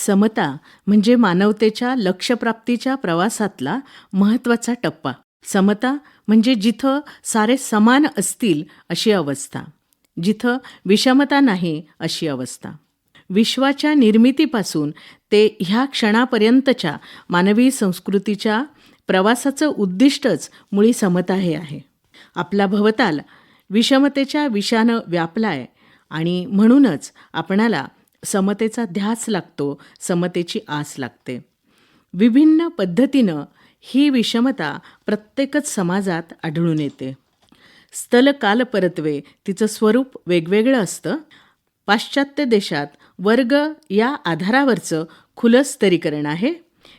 समता म्हणजे मानवतेच्या लक्ष्यप्राप्तीच्या प्रवासातला महत्त्वाचा टप्पा. समता म्हणजे जिथं सारे समान असतील अशी अवस्था, जिथं विषमता नाही अशी अवस्था. विश्वाच्या निर्मितीपासून ते ह्या क्षणापर्यंतच्या मानवी संस्कृतीच्या प्रवासाचं उद्दिष्टच मुळी समता हे आहे. आपला भवताल विषमतेच्या विषानं व्यापलाय आणि म्हणूनच आपणाला समतेचा ध्यास लागतो, समतेची आस लागते. विभिन्न पद्धतीनं ही विषमता प्रत्येकच समाजात आढळून येते. स्थल काल परत्वे तिचं स्वरूप वेगवेगळं असतं. पाश्चात्य देशात वर्ग या आधारावरचं खुलं स्तरीकरण आहे.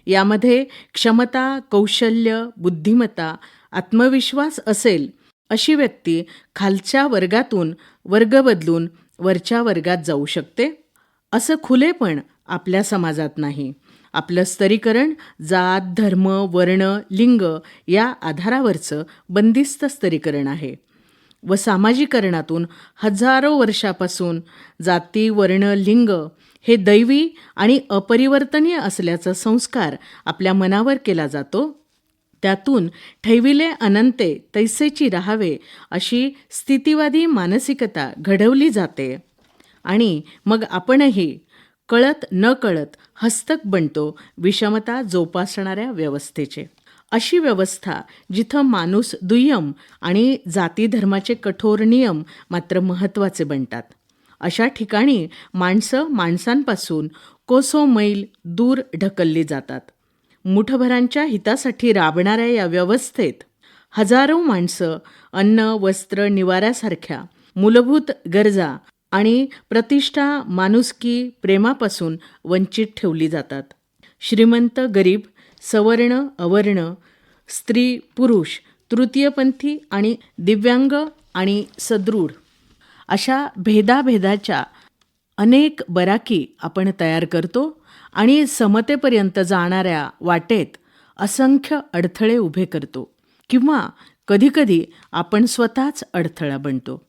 यामध्ये क्षमता, कौशल्य, बुद्धिमत्ता, आत्मविश्वास असेल अशी व्यक्ती खालच्या वर्गातून वर्ग बदलून वरच्या वर्गात जाऊ शकते. असं खुलेपण आपल्या समाजात नाही. आपलं स्तरीकरण जात, धर्म, वर्ण, लिंग या आधारावरचं बंदिस्त स्तरीकरण आहे व सामाजिकरणातून हजारो वर्षापासून जाती, वर्ण, लिंग हे दैवी आणि अपरिवर्तनीय असल्याचा संस्कार आपल्या मनावर केला जातो. त्यातून ठैविले अनंते तैसेची राहावे अशी स्थितिवादी मानसिकता घडवली जाते आणि मग आपणही कळत न कळत हस्तक बनतो विषमता जोपासणाऱ्या व्यवस्थेचे. अशी व्यवस्था जिथं माणूस दुय्यम आणि जाती धर्माचे कठोर नियम मात्र महत्त्वाचे बनतात, अशा ठिकाणी माणसं माणसांपासून कोसो मैल दूर ढकलली जातात. मुठभरांच्या हितासाठी राबणाऱ्या या व्यवस्थेत हजारो माणसं अन्न, वस्त्र, निवाऱ्यासारख्या मूलभूत गरजा आणि प्रतिष्ठा, माणुसकी, प्रेमापासून वंचित ठेवली जातात. श्रीमंत, गरीब, सवर्ण, अवर्ण, स्त्री, पुरुष, तृतीयपंथी आणि दिव्यांग आणि सदृढ अशा भेदाभेदाच्या अनेक बराकी आपण तयार करतो आणि समतेपर्यंत जाणाऱ्या वाटेत असंख्य अडथळे उभे करतो किंवा कधीकधी आपण स्वतःच अडथळा बनतो.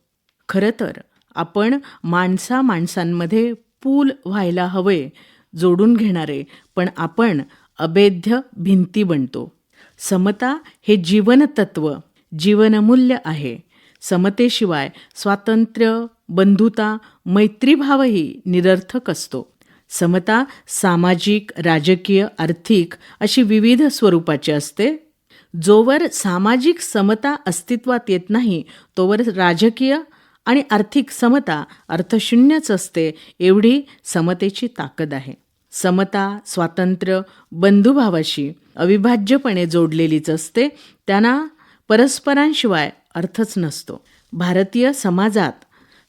खरं तर आपण माणसांमध्ये पूल व्हायला हवे, जोडून घेणारे, पण आपण अभेद्य भिंती बनतो. समता हे जीवनतत्व, जीवनमूल्य आहे. समतेशिवाय स्वातंत्र्य, बंधुता, मैत्रीभावही निरर्थक असतो. समता सामाजिक, राजकीय, आर्थिक अशी विविध स्वरूपाची असते. जोवर सामाजिक समता अस्तित्वात येत नाही तोवर राजकीय आणि आर्थिक समता अर्थशून्यच असते. एवढी समतेची ताकद आहे. समता, स्वातंत्र्य, बंधुभावाशी अविभाज्यपणे जोडलेलीच असते. त्यांना परस्परांशिवाय अर्थच नसतो. भारतीय समाजात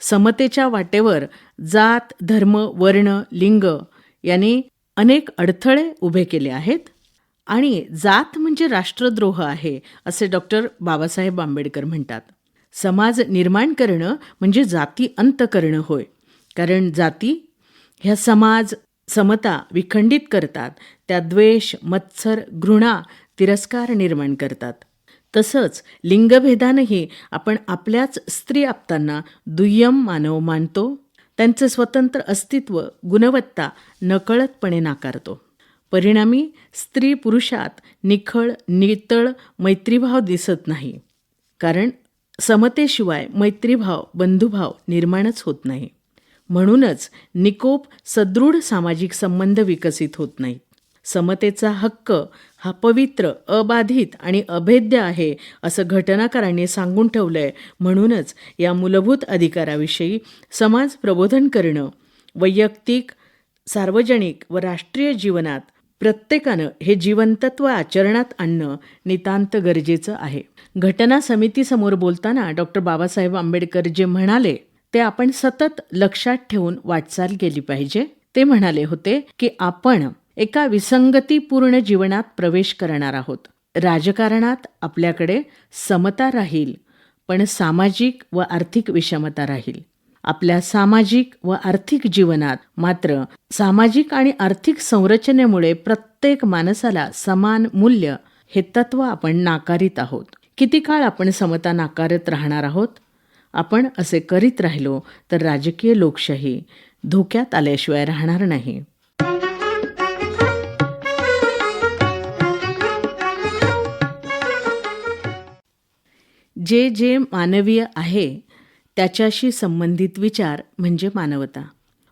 समतेच्या वाटेवर जात, धर्म, वर्ण, लिंग यांनी अनेक अडथळे उभे केले आहेत आणि जात म्हणजे राष्ट्रद्रोह आहे असे डॉक्टर बाबासाहेब आंबेडकर म्हणतात. समाज निर्माण करणं म्हणजे जाती अंत करणं होय, कारण जाती ह्या समाज समता विखंडित करतात. त्या द्वेष, मत्सर, घृणा, तिरस्कार निर्माण करतात. तसंच लिंगभेदानंही आपण आपल्याच स्त्री आपतांना दुय्यम मानव मानतो. त्यांचं स्वतंत्र अस्तित्व, गुणवत्ता नकळतपणे नाकारतो. परिणामी स्त्री पुरुषात निखळ, नितळ मैत्रीभाव दिसत नाही, कारण समतेशिवाय मैत्रीभाव, बंधुभाव निर्माणच होत नाही. म्हणूनच निकोप, सदृढ सामाजिक संबंध विकसित होत नाहीत. समतेचा हक्क हा पवित्र, अबाधित आणि अभेद्य आहे असं घटनाकारांनी सांगून ठेवलंय. म्हणूनच या मूलभूत अधिकाराविषयी समाज प्रबोधन करणं वैयक्तिक, सार्वजनिक व राष्ट्रीय जीवनात प्रत्येकानं हे जीवनतत्व आचरणात आणणं नितांत गरजेचं आहे. घटना समितीसमोर बोलताना डॉक्टर बाबासाहेब आंबेडकर जे म्हणाले ते आपण सतत लक्षात ठेवून वाटचाल केली पाहिजे. ते म्हणाले होते की आपण एका विसंगतीपूर्ण जीवनात प्रवेश करणार आहोत. राजकारणात आपल्याकडे समता राहील, पण सामाजिक व आर्थिक विषमता राहील. आपल्या सामाजिक व आर्थिक जीवनात मात्र सामाजिक आणि आर्थिक संरचनेमुळे प्रत्येक माणसाला समान मूल्य हे तत्व आपण नाकारित आहोत. किती काळ आपण समता नाकारत राहणार आहोत? आपण असे करीत राहिलो तर राजकीय लोकशाही धोक्यात आल्याशिवाय राहणार नाही. जे जे मानवीय आहे त्याच्याशी संबंधित विचार म्हणजे मानवता.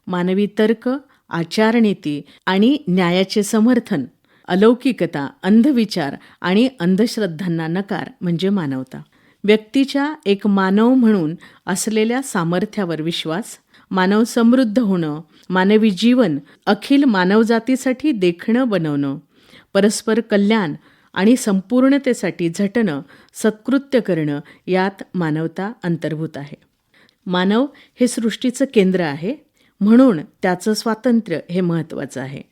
मानवी तर्क, आचारनीती आणि न्यायाचे समर्थन, अलौकिकता, अंधविचार आणि अंधश्रद्धांना नकार म्हणजे मानवता. व्यक्तीच्या एक मानव म्हणून असलेल्या सामर्थ्यावर विश्वास, मानव समृद्ध होणं, मानवी जीवन अखिल मानवजातीसाठी देखणं बनवणं, परस्पर कल्याण आणि संपूर्णतेसाठी झटणं, सत्कृत्य करणं यात मानवता अंतर्भूत आहे. मानव हे सृष्टीचं केंद्र आहे, म्हणून त्याचं स्वातंत्र्य हे महत्त्वाचं आहे.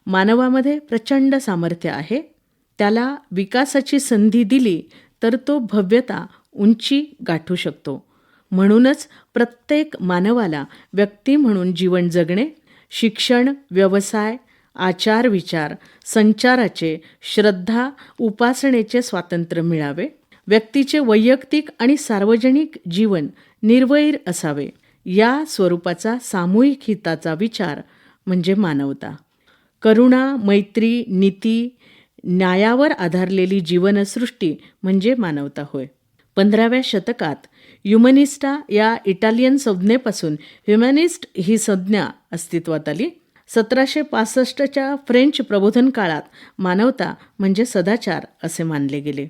मानवामध्ये प्रचंड सामर्थ्य आहे. त्याला विकासाची संधी दिली तर तो भव्यता, उंची गाठू शकतो. म्हणूनच प्रत्येक मानवाला व्यक्ती म्हणून जीवन जगणे, शिक्षण, व्यवसाय, आचार विचार, संचाराचे, श्रद्धा, उपासनेचे स्वातंत्र्य मिळावे. व्यक्तीचे वैयक्तिक आणि सार्वजनिक जीवन निर्वैर असावे. या स्वरूपाचा सामूहिक हिताचा विचार म्हणजे मानवता. करुणा, मैत्री, नीती, न्यायावर आधारलेली जीवनसृष्टी म्हणजे मानवता होय. 15व्या शतकात ह्युमनिस्टा या इटालियन संज्ञेपासून ह्युमॅनिस्ट ही संज्ञा अस्तित्वात आली. 1765च्या फ्रेंच प्रबोधन काळात मानवता म्हणजे सदाचार असे मानले गेले.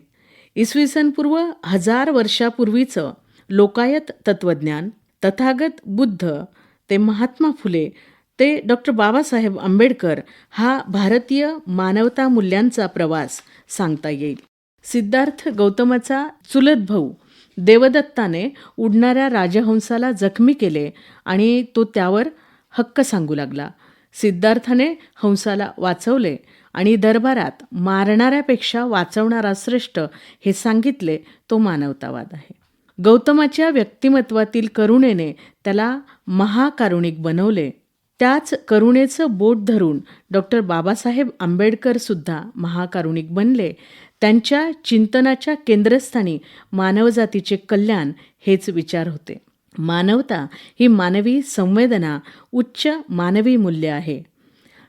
इसवी सन पूर्व 1000 वर्षापूर्वीचं लोकायत तत्त्वज्ञान, तथागत बुद्ध ते महात्मा फुले ते डॉक्टर बाबासाहेब आंबेडकर हा भारतीय मानवता मूल्यांचा प्रवास सांगता येईल. सिद्धार्थ गौतमाचा चुलत भाऊ देवदत्ताने उडणाऱ्या राजहंसाला जखमी केले आणि तो त्यावर हक्क सांगू लागला. सिद्धार्थाने हंसाला वाचवले आणि दरबारात मारणाऱ्यापेक्षा वाचवणारा श्रेष्ठ हे सांगितले. तो मानवतावाद आहे. गौतमाच्या व्यक्तिमत्वातील करुणेने त्याला महाकारुणिक बनवले. त्याच करुणेचं बोट धरून डॉक्टर बाबासाहेब आंबेडकर सुद्धा महाकारुणिक बनले. त्यांच्या चिंतनाच्या केंद्रस्थानी मानवजातीचे कल्याण हेच विचार होते. मानवता ही मानवी संवेदना, उच्च मानवी मूल्य आहे.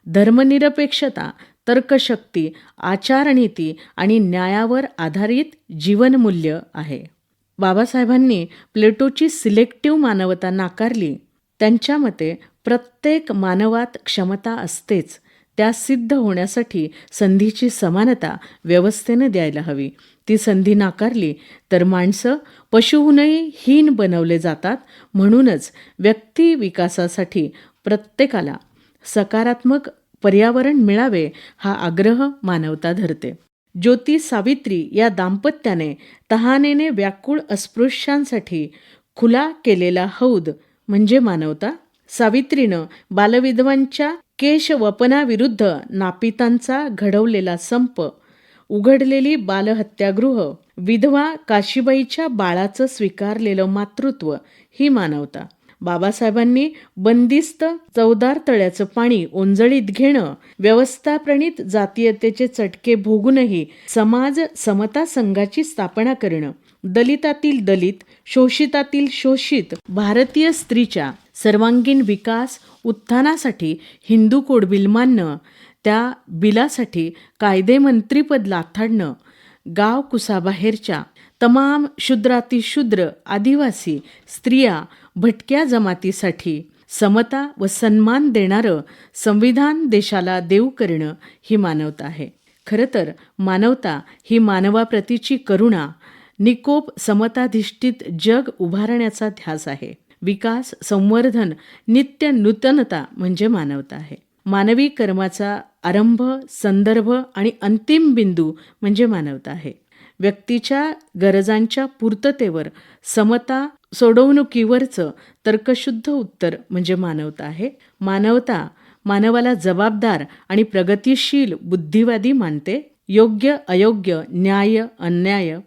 धर्मनिरपेक्षता, तर्कशक्ती, आचारनीती आणि न्यायावर आधारित जीवनमूल्य आहे. बाबासाहेबांनी प्लेटोची सिलेक्टिव्ह मानवता नाकारली. त्यांच्या मते प्रत्येक मानवात क्षमता असतेच. त्या सिद्ध होण्यासाठी संधीची समानता व्यवस्थेने द्यायला हवी. ती संधी नाकारली तर माणसं पशुहूनही हीन बनवले जातात. म्हणूनच व्यक्ती विकासासाठी प्रत्येकाला सकारात्मक पर्यावरण मिळावे हा आग्रह मानवता धरते. ज्योती सावित्री या दाम्पत्याने तहानेने व्याकुळ अस्पृश्यांसाठी खुला केलेला हौद म्हणजे मानवता. सावित्रीनं बालविधवांच्या केशवपनाविरुद्ध नापितांचा घडवलेला संप, उघडलेली बालहत्यागृह, विधवा काशीबाईच्या बाळाचं स्वीकारलेलं मातृत्व ही मानवता. बाबासाहेबांनी बंदिस्त चवदार तळ्याचं पाणी ओंजळीत घेणं, व्यवस्थाप्रणित जातीयतेचे चटके भोगूनही समाज समता संघाची स्थापना करणं, दलितातील दलित, शोषितातील शोषित भारतीय स्त्रीच्या सर्वांगीण विकास उत्थानासाठी हिंदू कोड बिल मानणं, त्या बिलासाठी कायदेमंत्रीपद लाथाडणं, गाव कुसाबाहेरच्या तमाम शूद्रातिशूद्र, आदिवासी, स्त्रिया, भटक्या जमातीसाठी समता व सन्मान देणारं संविधान देशाला देऊ करणं ही मानवता आहे. खरं तर मानवता ही मानवाप्रतीची करुणा, निकोप समताधिष्ठित जग उभारण्याचा ध्यास आहे. विकास, संवर्धन, नित्य नूतनता म्हणजे मानवता आहे. मानवी कर्माचा आरंभ, संदर्भ आणि अंतिम बिंदू म्हणजे मानवता आहे. व्यक्तीच्या गरजांच्या पूर्ततेवर समता सोडवणुकीवरचं तर्कशुद्ध उत्तर म्हणजे मानवता आहे. मानवता मानवाला जबाबदार आणि प्रगतिशील बुद्धिवादी मानते. योग्य अयोग्य, न्याय अन्याय,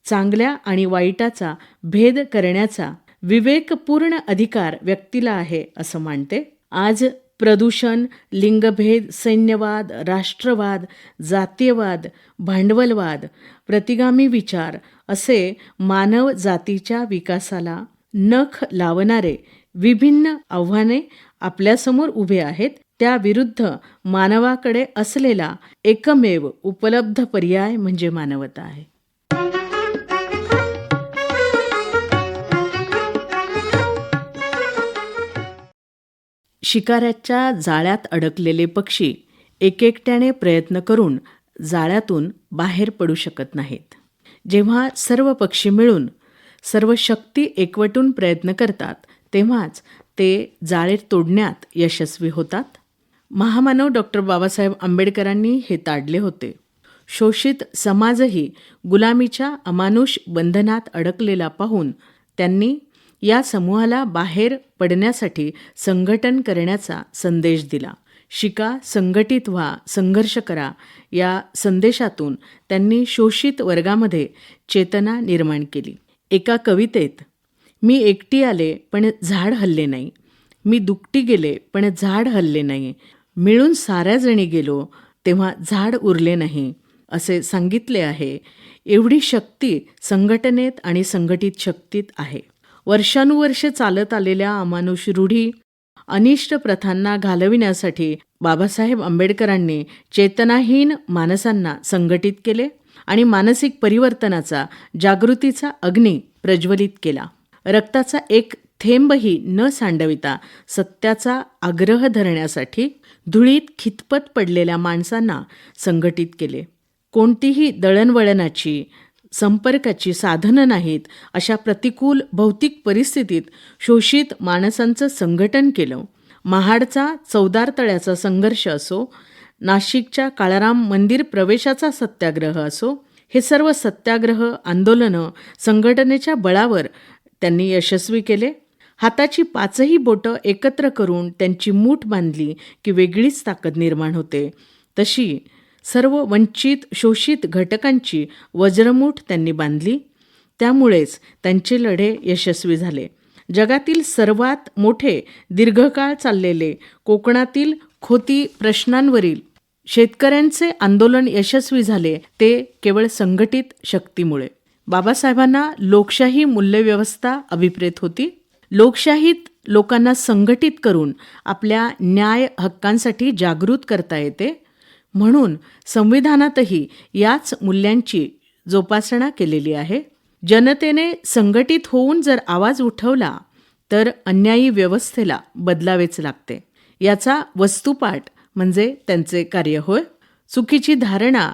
चांगल्या आणि वाईटाचा भेद करण्याचा विवेकपूर्ण अधिकार व्यक्तीला आहे असं मानते. आज प्रदूषण, लिंगभेद, सैन्यवाद, राष्ट्रवाद, जातीयवाद, भांडवलवाद, प्रतिगामी विचार असे मानव जातीच्या विकासाला नख लावणारे विभिन्न आव्हाने आपल्यासमोर उभे आहेत. त्याविरुद्ध मानवाकडे असलेला एकमेव उपलब्ध पर्याय म्हणजे मानवता आहे. शिकाऱ्याच्या जाळ्यात अडकलेले पक्षी एकेकट्याने प्रयत्न करून जाळ्यातून बाहेर पडू शकत नाहीत. जेव्हा सर्व पक्षी मिळून सर्व शक्ती एकवटून प्रयत्न करतात तेव्हाच ते जाळे तोडण्यात यशस्वी होतात. महामानव डॉक्टर बाबासाहेब आंबेडकरांनी हे ताडले होते. शोषित समाजही गुलामीच्या अमानुष बंधनात अडकलेला पाहून त्यांनी या समूहाला बाहेर पडण्यासाठी संघटन करण्याचा संदेश दिला. शिका, संघटित व्हा, संघर्ष करा या संदेशातून त्यांनी शोषित वर्गामध्ये चेतना निर्माण केली. एका कवितेत, मी एकटी आले पण झाड हलले नाही, मी दुकटी गेले पण झाड हलले नाही, मिळून साऱ्या जणी गेलो तेव्हा झाड उरले नाही असे सांगितले आहे. एवढी शक्ती संघटनेत आणि संघटित शक्तीत आहे. वर्षानुवर्षे चालत आलेल्या अमानुष रूढी, अनिष्ट प्रथांना घालविण्यासाठी बाबासाहेब आंबेडकरांनी चेतनाहीन माणसांना संघटित केले आणि मानसिक परिवर्तनाचा, जागृतीचा अग्नी प्रज्वलित केला. रक्ताचा एक थेंबही न सांडविता सत्याचा आग्रह धरण्यासाठी धुळीत खितपत पडलेल्या माणसांना संघटित केले. कोणतीही दळणवळणाची, संपर्काची साधनं नाहीत अशा प्रतिकूल भौतिक परिस्थितीत शोषित माणसांचं संघटन केलं. महाडचा चौदार तळ्याचा संघर्ष असो, नाशिकच्या काळाराम मंदिर प्रवेशाचा सत्याग्रह असो, हे सर्व सत्याग्रह, आंदोलनं संघटनेच्या बळावर त्यांनी यशस्वी केले. हाताची पाचही बोटं एकत्र करून त्यांची मूठ बांधली की वेगळीच ताकद निर्माण होते. तशी सर्व वंचित, शोषित घटकांची वज्रमूठ त्यांनी बांधली. त्यामुळेच त्यांचे लढे यशस्वी झाले. जगातील सर्वात मोठे, दीर्घकाळ चाललेले कोकणातील खोती प्रश्नांवरील शेतकऱ्यांचे आंदोलन यशस्वी झाले ते केवळ संघटित शक्तीमुळे. बाबासाहेबांना लोकशाही मूल्यव्यवस्था अभिप्रेत होती. लोकशाहीत लोकांना संघटित करून आपल्या न्याय हक्कांसाठी जागृत करता येते. म्हणून संविधानातही याच मूल्यांची जोपासना केलेली आहे. जनतेने संघटित होऊन जर आवाज उठवला तर अन्यायी व्यवस्थेला बदलावेच लागते. याचा वस्तुपाठ म्हणजे त्यांचे कार्य होय. चुकीची धारणा,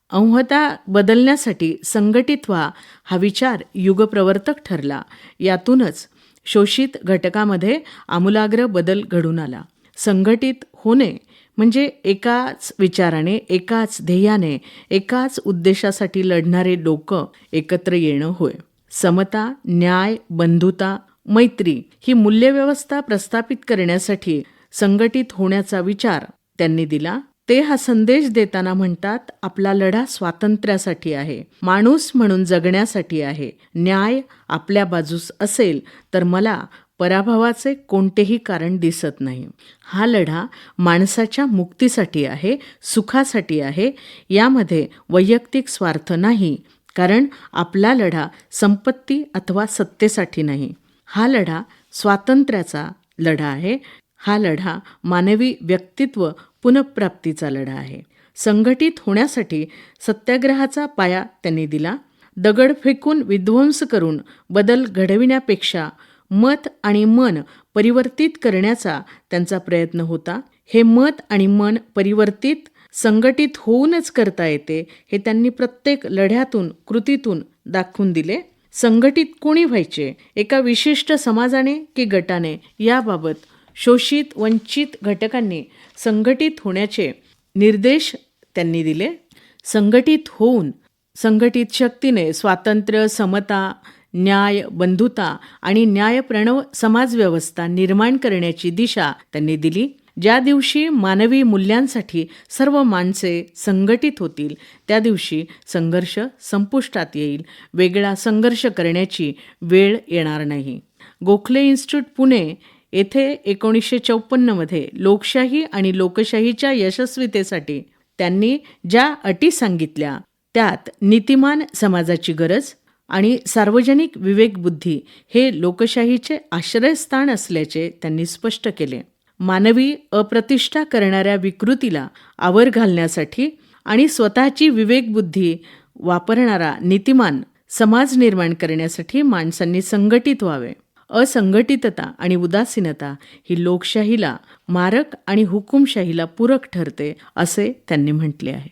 अंहता बदलण्यासाठी संघटित व्हा हा विचार युगप्रवर्तक ठरला. यातूनच शोषित घटकामध्ये आमूलाग्र बदल घडून आला. संघटित होणे म्हणजे एकाच विचाराने, एकाच ध्येयाने, एकाच उद्देशासाठी लढणारे लोक एकत्र येणं होय. समता, न्याय, बंधुता, मैत्री ही मूल्यव्यवस्था प्रस्थापित करण्यासाठी संघटित होण्याचा विचार त्यांनी दिला. ते हा संदेश देताना म्हणतात, आपला लढा स्वातंत्र्यासाठी आहे, माणूस म्हणून जगण्यासाठी आहे. न्याय आपल्या बाजूस असेल तर मला पराभवाचे कोणतेही कारण दिसत नाही. हा लढा माणसाच्या मुक्तीसाठी आहे, सुखासाठी आहे. यामध्ये वैयक्तिक स्वार्थ नाही, कारण आपला लढा संपत्ती अथवा सत्तेसाठी नाही. हा लढा स्वातंत्र्याचा लढा आहे. हा लढा मानवी व्यक्तित्व पुनःप्राप्तीचा लढा आहे. संघटित होण्यासाठी सत्याग्रहाचा पाया त्यांनी दिला. दगड फेकून, विध्वंस करून बदल घडविण्यापेक्षा मत आणि मन परिवर्तित करण्याचा त्यांचा प्रयत्न होता. हे मत आणि मन परिवर्तित, संघटित होऊनच करता येते हे त्यांनी प्रत्येक लढ्यातून, कृतीतून दाखवून दिले. संघटित कोणी व्हायचे, एका विशिष्ट समाजाने की गटाने, याबाबत शोषित, वंचित घटकांनी संघटित होण्याचे निर्देश त्यांनी दिले. संघटित होऊन संघटित शक्तीने स्वातंत्र्य, समता, न्याय, बंधुता आणि न्यायप्रणव समाजव्यवस्था निर्माण करण्याची दिशा त्यांनी दिली. ज्या दिवशी मानवी मूल्यांसाठी सर्व माणसे संघटित होतील त्या दिवशी संघर्ष संपुष्टात येईल. वेगळा संघर्ष करण्याची वेळ येणार नाही. गोखले इन्स्टिट्यूट पुणे येथे 1954 लोकशाही आणि लोकशाहीच्या यशस्वीतेसाठी त्यांनी ज्या अटी सांगितल्या त्यात नीतिमान समाजाची गरज आणि सार्वजनिक विवेकबुद्धी हे लोकशाहीचे आश्रयस्थान असल्याचे त्यांनी स्पष्ट केले. मानवी अप्रतिष्ठा करणाऱ्या विकृतीला आवर घालण्यासाठी आणि स्वतःची विवेकबुद्धी वापरणारा नीतिमान समाज निर्माण करण्यासाठी माणसांनी संघटित व्हावे. असंघटितता आणि उदासीनता ही लोकशाहीला मारक आणि हुकुमशाहीला पूरक ठरते, असे त्यांनी म्हटले आहे.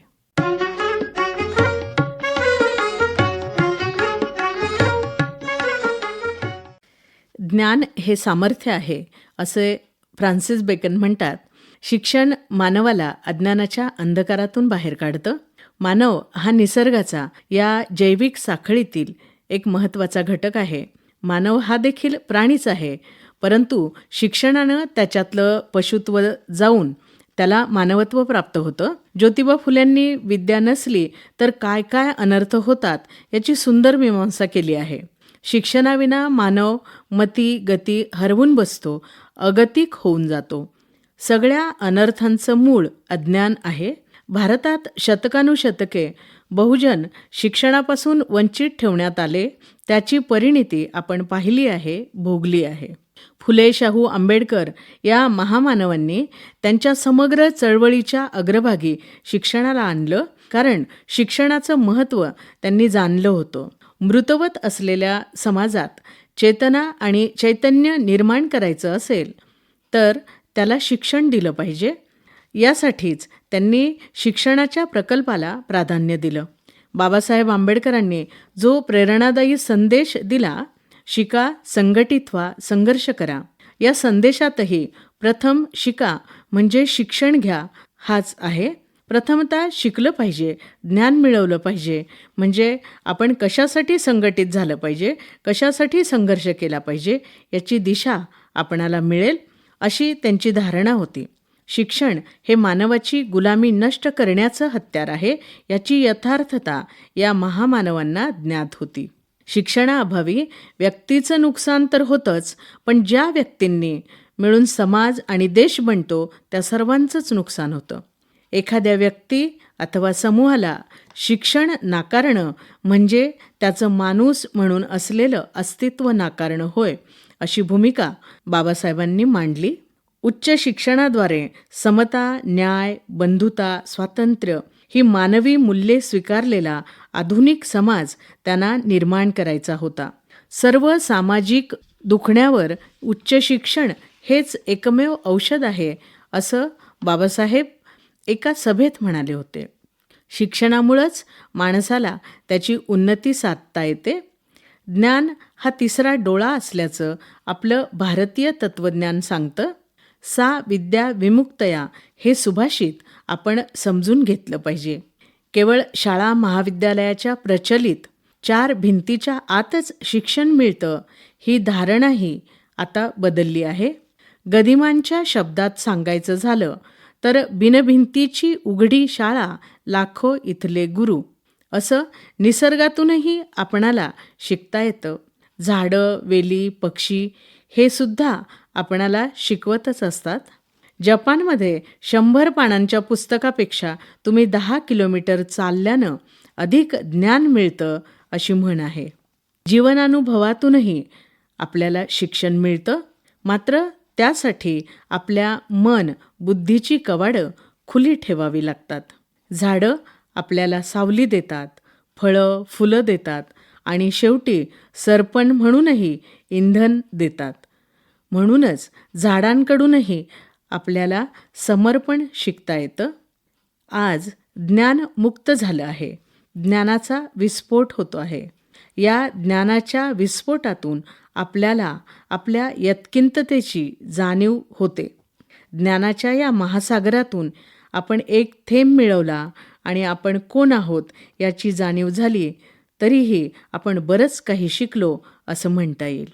ज्ञान हे सामर्थ्य आहे, असे फ्रान्सिस बेकन म्हणतात. शिक्षण मानवाला अज्ञानाच्या अंधकारातून बाहेर काढतं. मानव हा निसर्गाचा या जैविक साखळीतील एक महत्त्वाचा घटक आहे. मानव हा देखील प्राणीच आहे, परंतु शिक्षणानं त्याच्यातलं पशुत्व जाऊन त्याला मानवत्व प्राप्त होतं. ज्योतिबा फुल्यांनी विद्या नसली तर काय काय अनर्थ होतात याची सुंदर मीमांसा केली आहे. शिक्षणाविना मानव मती गती हरवून बसतो, अगतिक होऊन जातो. सगळ्या अनर्थांचं मूळ अज्ञान आहे. भारतात शतकानुशतके बहुजन शिक्षणापासून वंचित ठेवण्यात आले. त्याची परिणिती आपण पाहिली आहे, भोगली आहे. फुले, शाहू, आंबेडकर या महामानवांनी त्यांच्या समग्र चळवळीच्या अग्रभागी शिक्षणाला आणलं, कारण शिक्षणाचं महत्त्व त्यांनी जाणलं होतं. मृतवत असलेल्या समाजात चेतना आणि चैतन्य निर्माण करायचं असेल तर त्याला शिक्षण दिलं पाहिजे. यासाठीच त्यांनी शिक्षणाच्या प्रकल्पाला प्राधान्य दिलं. बाबासाहेब आंबेडकरांनी जो प्रेरणादायी संदेश दिला, शिका, संघटित व्हा, संघर्ष करा, या संदेशातही प्रथम शिका म्हणजे शिक्षण घ्या हाच आहे. प्रथमतः शिकलं पाहिजे, ज्ञान मिळवलं पाहिजे, म्हणजे आपण कशासाठी संघटित झालं पाहिजे, कशासाठी संघर्ष केला पाहिजे याची दिशा आपणाला मिळेल, अशी त्यांची धारणा होती. शिक्षण हे मानवाची गुलामी नष्ट करण्याचं हत्यार आहे, याची यथार्थता या महामानवांना ज्ञात होती. शिक्षणाअभावी व्यक्तीचं नुकसान तर होतंच, पण ज्या व्यक्तींनी मिळून समाज आणि देश बनतो त्या सर्वांचंच नुकसान होतं. एखाद्या व्यक्ती अथवा समूहाला शिक्षण नाकारणं म्हणजे त्याचं माणूस म्हणून असलेलं अस्तित्व नाकारणं होय, अशी भूमिका बाबासाहेबांनी मांडली. उच्च शिक्षणाद्वारे समता, न्याय, बंधुता, स्वातंत्र्य ही मानवी मूल्ये स्वीकारलेला आधुनिक समाज त्यांना निर्माण करायचा होता. सर्व सामाजिक दुखण्यावर उच्च शिक्षण हेच एकमेव औषध आहे, असं बाबासाहेब एका सभेत म्हणाले होते. शिक्षणामुळंच माणसाला त्याची उन्नती साधता येते. ज्ञान हा तिसरा डोळा असल्याचं आपलं भारतीय तत्त्वज्ञान सांगतं. सा विद्या विमुक्तया हे सुभाषित आपण समजून घेतलं पाहिजे. केवळ शाळा महाविद्यालयाच्या प्रचलित 4 भिंतीच्या आतच शिक्षण मिळतं ही धारणाही आता बदलली आहे. गदिमांच्या शब्दात सांगायचं झालं तर बिनभिंतीची उघडी शाळा, लाखो इथले गुरु, असं निसर्गातूनही आपणाला शिकता येतं. झाडं, वेली, पक्षी हे सुद्धा आपणाला शिकवतच असतात. जपानमध्ये 100 पानांच्या पुस्तकापेक्षा तुम्ही 10 किलोमीटर चालल्यानं अधिक ज्ञान मिळतं, अशी म्हण आहे. जीवनानुभवातूनही आपल्याला शिक्षण मिळतं, मात्र त्यासाठी आपल्या मन बुद्धीची कवाडं खुली ठेवावी लागतात. झाडं आपल्याला सावली देतात, फळं फुलं देतात आणि शेवटी सरपण म्हणूनही इंधन देतात. म्हणूनच झाडांकडूनही आपल्याला समर्पण शिकता येतं. आज ज्ञान मुक्त झालं आहे. ज्ञानाचा विस्फोट होतो आहे. या ज्ञानाच्या विस्फोटातून आपल्याला आपल्या यत्किंततेची जाणीव होते. ज्ञानाच्या या महासागरातून आपण एक थेंब मिळवला आणि आपण कोण आहोत याची जाणीव झाली, तरीही आपण बरंच काही शिकलो असं म्हणता येईल.